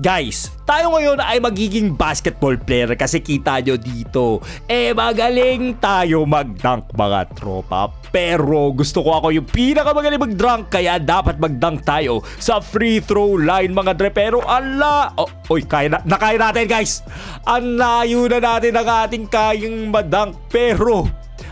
Guys, tayo ngayon ay magiging basketball player kasi kita nyo dito. Magaling tayo mag-dunk mga tropa. Pero gusto ko ako yung pinakamagaling mag-dunk kaya dapat mag-dunk tayo sa free throw line mga dre. Pero kaya natin guys. Ang layo na natin ang ating kayang madunk pero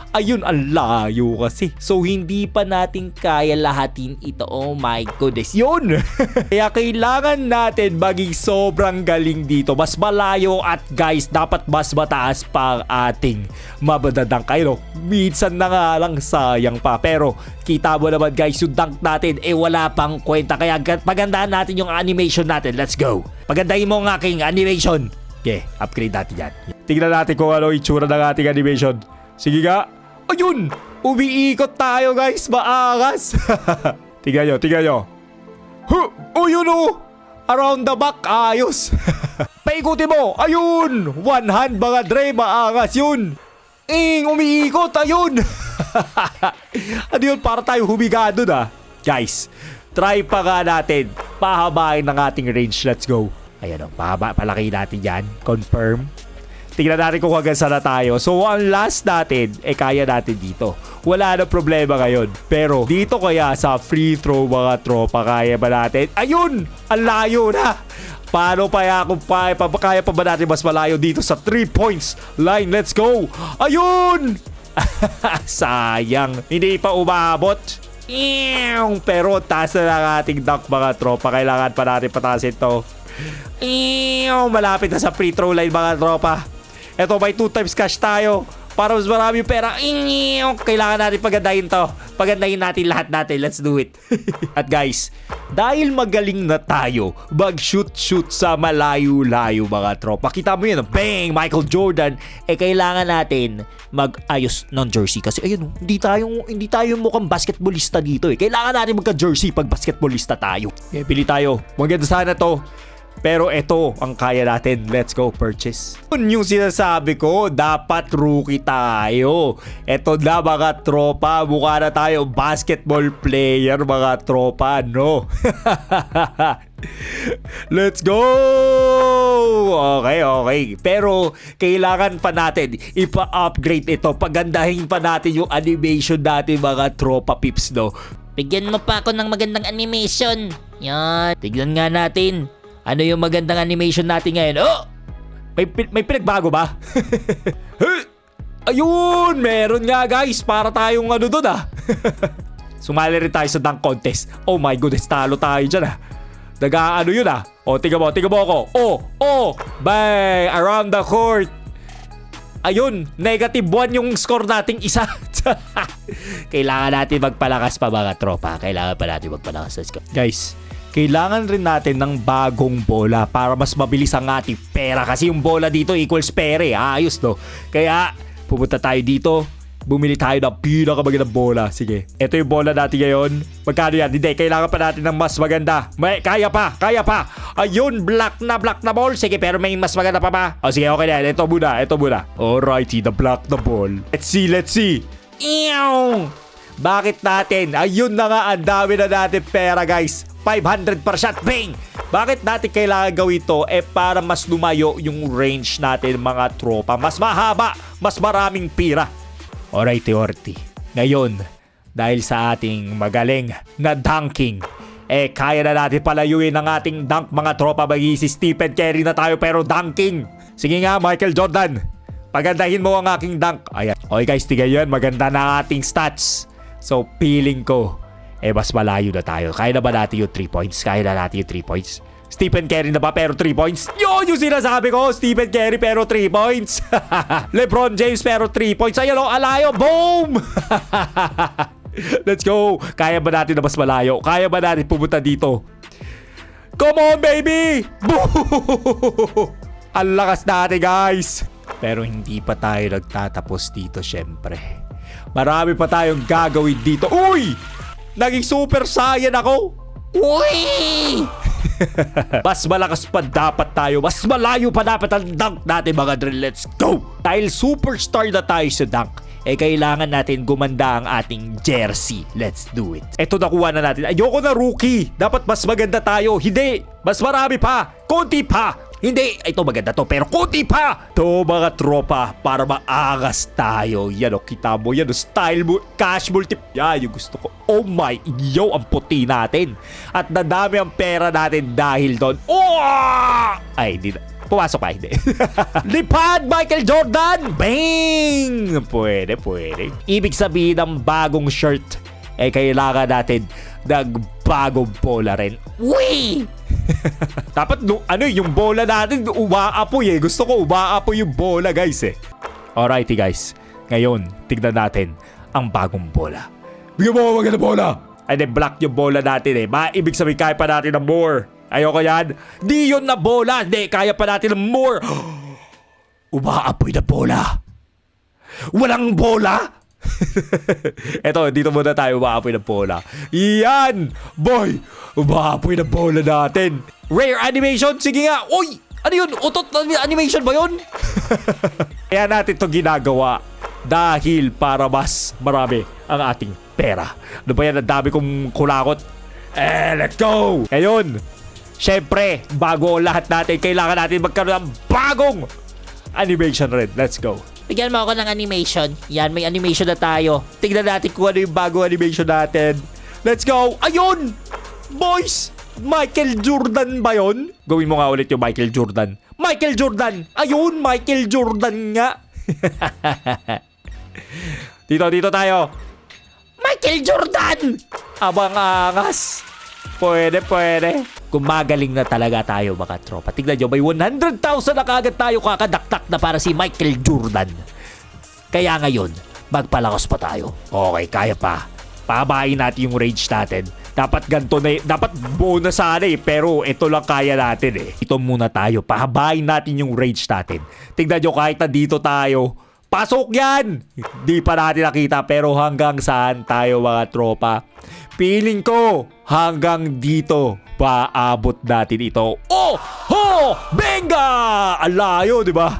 ayun, ang layo kasi. So, hindi pa natin kaya lahatin ito. Oh my goodness. Yun! Kaya kailangan natin maging sobrang galing dito. Mas malayo at guys, dapat mas mataas pa ang ating mabadadang kayo. Minsan na nga lang sayang pa. Pero, kita mo naman guys, yung dunk natin, wala pang kwenta. Kaya pagandaan natin yung animation natin. Let's go! Pagandahin mo ang aking animation. Okay, upgrade natin yan. Tingnan natin kung ano itsura ng ating animation. Sige nga. Ayun! Umiikot tayo guys! Maangas! Tingnan nyo. Ayun o! Around the back, ayos! Paikutin mo! Ayun! One hand mga dre, maangas yun! Umiikot! Ayun! Ano yun? Para tayo humiga dun Guys, try pa nga natin. Pahabain ng ating range. Let's go. Ayan o, palaki natin yan. Confirm. Tingnan natin kung hanggang saan na tayo. So, ang last natin, kaya natin dito. Wala na problema ngayon. Pero, dito kaya sa free throw mga tropa, kaya ba natin? Ayun! Ang layo na! Paano kaya pa ba natin mas malayo dito sa 3 points line? Let's go! Ayun! Sayang. Hindi pa umabot. Pero, taas na lang ating dunk mga tropa. Kailangan pa natin patasin to. Malapit na sa free throw line mga tropa. Eto, may 2 times cash tayo. Para mas marami pera. Kailangan natin pagandahin to. Pagandahin natin lahat natin. Let's do it. At guys, dahil magaling na tayo, mag-shoot sa malayo-layo mga tropa. Kita mo yun, bang! Michael Jordan. Kailangan natin mag-ayos ng jersey. Kasi ayun, hindi tayo mukhang basketballista dito Kailangan natin magka-jersey pag basketballista tayo. Pili tayo. Maganda sana to. Pero ito ang kaya natin. Let's go, purchase. Yun yung sinasabi ko, dapat rookie tayo. Ito na mga tropa, mukha na tayo basketball player mga tropa, no? Let's go! Okay. Pero kailangan pa natin ipa-upgrade ito. Pagandahin pa natin yung animation natin mga tropa pips, no? Bigyan mo pa ako ng magandang animation. Yan. Tignan nga natin. Ano yung magandang animation natin ngayon? May pinagbago ba? Ayun! Meron nga guys. Para tayong doon Sumali rin tayo sa dunk contest. Oh my goodness, talo tayo dyan Nag-aano yun Tingnan mo ako. Bang! Around the court. Ayun, -1 yung score nating isa. Kailangan natin magpalakas pa mga tropa. Guys, kailangan rin natin ng bagong bola para mas mabilis ang ating pera. Kasi yung bola dito equals pere. Ayos no? Kaya pupunta tayo dito. Bumili tayo ng pinakamagandang bola. Sige, ito yung bola natin ngayon. Magkano yan? Hindi, kailangan pa natin ng mas maganda. Kaya pa. Ayun, black na ball. Sige, pero may mas maganda pa ba? Sige, okay na. Ito muna. Alrighty, the black na ball. Let's see. Bakit natin? Ayun na nga, ang dami na natin pera guys. 500 per shot, bang! Bakit natin kailangan gawin ito? Para mas lumayo yung range natin mga tropa. Mas mahaba, mas maraming pira. Alrighty. Ngayon, dahil sa ating magaling na dunking, kaya na natin palayuin ang ating dunk mga tropa. Si Stephen Curry na tayo pero dunking. Sige nga, Michael Jordan. Pagandahin mo ang aking dunk. Ayan. Okay guys, tigay yun. Maganda na ating stats. So, feeling ko, mas malayo na tayo. Kaya na ba natin yung 3 points? Stephen Curry na ba pero 3 points? Yun yung sinasabi ko. Stephen Curry pero 3 points. LeBron James pero 3 points. Ayun alayo. Boom! Let's go. Kaya ba natin na mas malayo? Kaya ba natin pumunta dito? Come on, baby! Boom! Ang lakas natin, guys. Pero hindi pa tayo nagtatapos dito, syempre. Marami pa tayong gagawin dito. Uy! Naging super saiyan ako. Uy! Mas malakas pa dapat tayo. Mas malayo pa dapat ang dunk natin mga drill. Let's go! Dahil superstar na tayo sa dunk, kailangan natin gumanda ang ating jersey. Let's do it. Ito nakuha na natin. Ayoko na rookie. Dapat mas maganda tayo. Hindi. Mas marami pa. Konti pa. Hindi, ito maganda to pero konti pa. To mga tropa para maangas tayo. Yan o, kita mo yan o, style mo, cash multi. Yan yung gusto ko. Oh my, yo, ang puti natin. At nadami ang pera natin dahil doon. Oh! Ay, hindi na. Pumasok pa, hindi. Lipad, Michael Jordan! Bang! Pwede. Ibig sabihin ng bagong shirt, kailangan natin ng bagong bola rin. Uy! Dapat yung bola natin umaapoy eh. Gusto ko umaapoy yung bola guys eh. Alrighty guys. Ngayon, tignan natin ang bagong bola. Bigyan mo ako maganda bola. Ay di black yung bola natin eh. Ibig sabihin kaya pa natin ng more. Ayoko yan. Di yun na bola. Di, kaya pa natin ng more. Umaapoy na bola. Walang bola. Eto, dito muna tayo umaapoy ng bola. Yan! Boy! Umaapoy na bola natin. Rare animation? Sige nga. Uy! Ano yun? Utot animation ba yun? Kaya natin to ginagawa dahil para mas marami ang ating pera. Ano ba yan? Ang dami kong kulakot. Let's go! Ngayon, syempre, bago lahat natin, kailangan natin magkaroon ng bagong animation rin. Let's go. Bigyan mo ako ng animation. Yan, may animation na tayo. Tignan natin kung ano yung bagong animation natin. Let's go! Ayun! Boys! Michael Jordan ba yun? Gawin mo nga ulit yung Michael Jordan. Michael Jordan! Ayun! Michael Jordan nga! Dito tayo. Michael Jordan! Abang angas. Pwede. Kung magaling na talaga tayo mga tropa. Tignan nyo, may 100,000 na kagad tayo kakadaktak na para si Michael Jordan. Kaya ngayon, magpalakas pa tayo. Okay, kaya pa. Pabayin natin yung rage natin. Dapat ganito na dapat bonus sana eh. Pero ito lang kaya natin eh. Ito muna tayo. Pahabayin natin yung rage natin. Tignan nyo, kahit na dito tayo, pasok yan! Di pa natin nakita pero hanggang saan tayo mga tropa? Feeling ko hanggang dito paabot natin ito. Oh! Ho! Benga! Ang layo, di ba?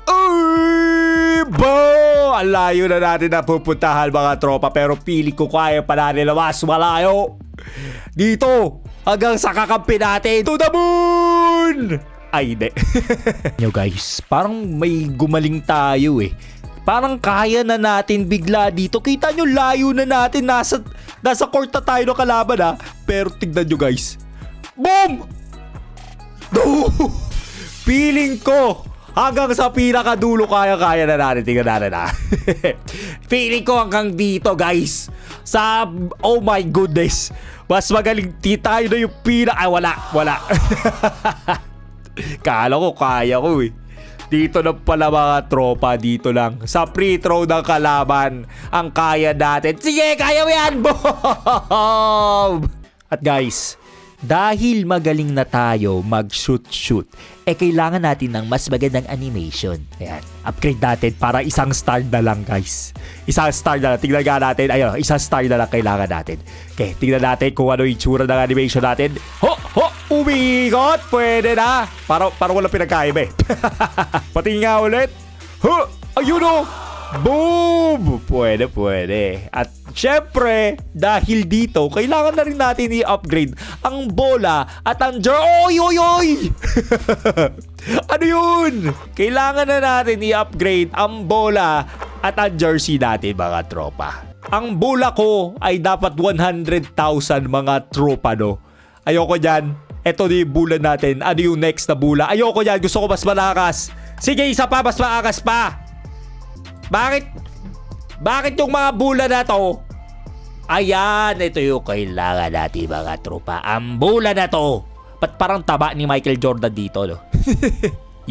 Uy! Bo! Ang layo na natin na pupuntahan mga tropa pero feeling ko kaya pa natin na mas malayo. Dito! Hanggang sa kakampi natin. To the moon! Ay, hindi. Yo guys, parang may gumaling tayo eh. Parang kaya na natin bigla dito. Kita nyo, layo na natin. Nasa court na tayo ng kalaban ha. Pero tignan nyo guys. Boom! Feeling ko hanggang sa pinakadulo kaya na natin. Tignan natin ha. Feeling ko hanggang dito guys. Oh my goodness. Mas magaling tayo na yung Ay, wala. Kala ko kaya ko eh. Dito na pala mga tropa, dito lang. Sa free throw ng kalaban, ang kaya natin. Sige, kaya mo yan! Boom! At guys, dahil magaling na tayo mag-shoot, kailangan natin ng mas magandang animation. Ayan, upgrade natin para isang star na lang guys. Isang star na lang. Tignan nga natin. Ayun, isang star na lang kailangan natin. Okay, tignan natin kung ano yung itsura ng animation natin. Umiikot! Pwede na! Para walang pinagkaiba eh. Pati nga ulit. Ayun o! Boom! Pwede. At syempre, dahil dito, kailangan na rin natin i-upgrade ang bola at ang Oy! Ano yun? Kailangan na natin i-upgrade ang bola at ang jersey natin mga tropa. Ang bola ko ay dapat 100,000 mga tropa no. Ayoko dyan. Ito na yung bula natin. Ano yung next na bula? Ayoko yan. Gusto ko mas malakas. Sige, isa pa. Mas maakas pa. Bakit yung mga bula na to? Ayan. Ito yung kailangan natin mga tropa. Ang bula na to. Ba't parang taba ni Michael Jordan dito, no?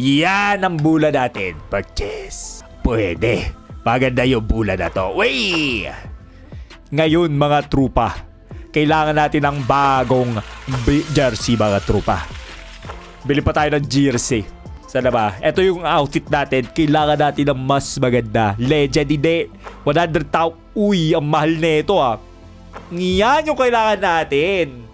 Yan ang bula natin. Purchase. Pwede. Maganda yung bula na to. Wey! Ngayon mga tropa, kailangan natin ng bagong jersey mga tropa. Bili pa tayo ng jersey. Sana ba? Ito yung outfit natin. Kailangan natin ng mas maganda. Legend, hindi. 100,000. Uy, ang mahal nito ah. Yan yung kailangan natin.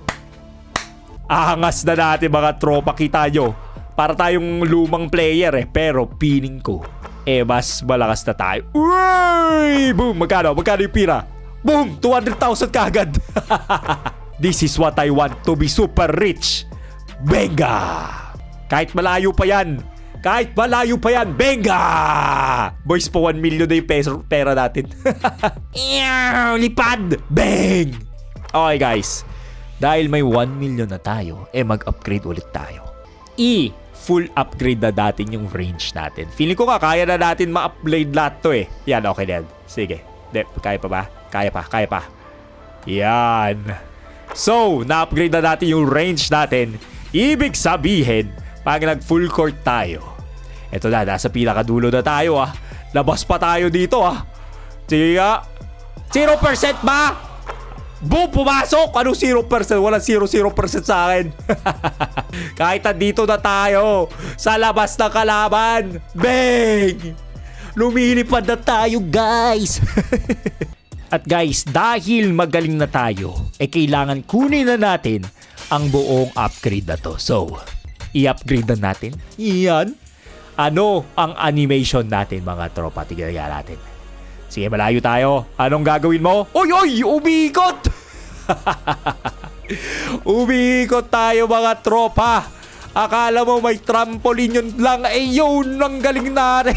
Angas na natin mga tropa. Kita nyo. Para tayong lumang player eh. Pero feeling ko, mas malakas na tayo. Uy! Boom! Magkano yung pira? Boom! 200,000 kagad. This is what I want, to be super rich. Benga! Kahit malayo pa yan, benga! Boys, po 1 million na yung pera natin. Lipad! Bang! Okay guys, dahil may 1 million na tayo, mag-upgrade ulit tayo. Full upgrade na natin yung range natin. Feeling ko kaya na natin ma-upgrade lahat to Yan, okay na yan. Sige. Kaya pa ba? Kaya pa. Yan. So, na-upgrade na natin yung range natin. Ibig sabihin, pag nag-full court tayo, eto na, nasa pinakadulo na tayo Labas pa tayo dito Sige nga. 0% ba? Boom! Pumasok! Anong 0%? Walang 0% sa akin. Kahit andito na tayo sa labas ng kalaban. Bang! Lumilipad na tayo, guys. At guys, dahil magaling na tayo, kailangan kunin na natin ang buong upgrade na to. So, i-upgrade na natin. Yan. Ano ang animation natin, mga tropa? Tignan natin. Sige, malayo tayo. Anong gagawin mo? Oy! Umikot! Umikot tayo, mga tropa. Akala mo may trampoline yun lang. Yun ang galing natin.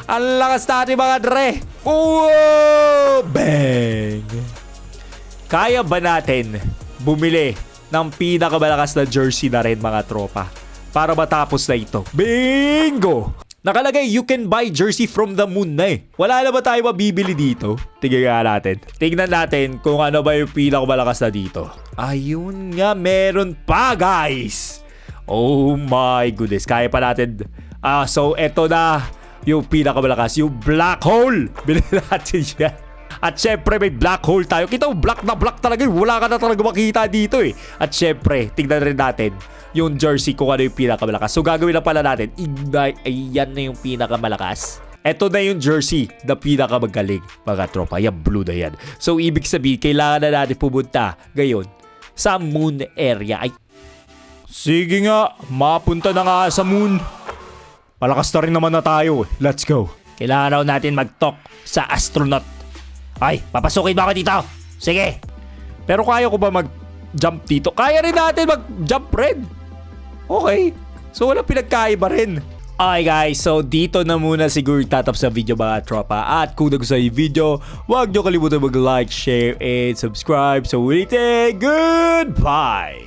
Ang lakas natin, mga dre. Bang! Kaya ba natin bumili ng pinakamalakas na jersey na rin, mga tropa, para matapos na ito? Bingo! Nakalagay, you can buy jersey from the moon na Wala na ba tayo mabibili dito? Tingnan natin. Tingnan natin kung ano ba yung pinakamalakas na dito. Ayun nga, meron pa, guys! Oh my goodness, kaya pa natin. So eto na yung pinakamalakas, yung black hole. Bilhin natin yan. At syempre may black hole tayo. Kita mo, black na black talaga. Wala ka na talaga makita dito At syempre, tingnan rin natin yung jersey kung ano yung pinakamalakas. So gagawin na pala natin, ignite. Ayan na yung pinakamalakas. Eto na yung jersey na pinakamagaling, mga tropa. Yan, blue na yan. So ibig sabihin, kailangan na natin pumunta ngayon sa moon area. Sige nga, mapunta na nga sa moon. Malakas na rin naman na tayo. Let's go. Kailangan raw natin mag-talk sa astronaut. Papasukin ba ako dito? Sige. Pero kaya ko ba mag-jump dito? Kaya rin natin mag-jump rin. Okay. So wala pinagkaiba rin. Okay guys, so dito na muna siguro tatapos sa video, mga tropa. At kung nagustuhan yung video, huwag nyo kalimutan mag-like, share, and subscribe. So ulitin, goodbye!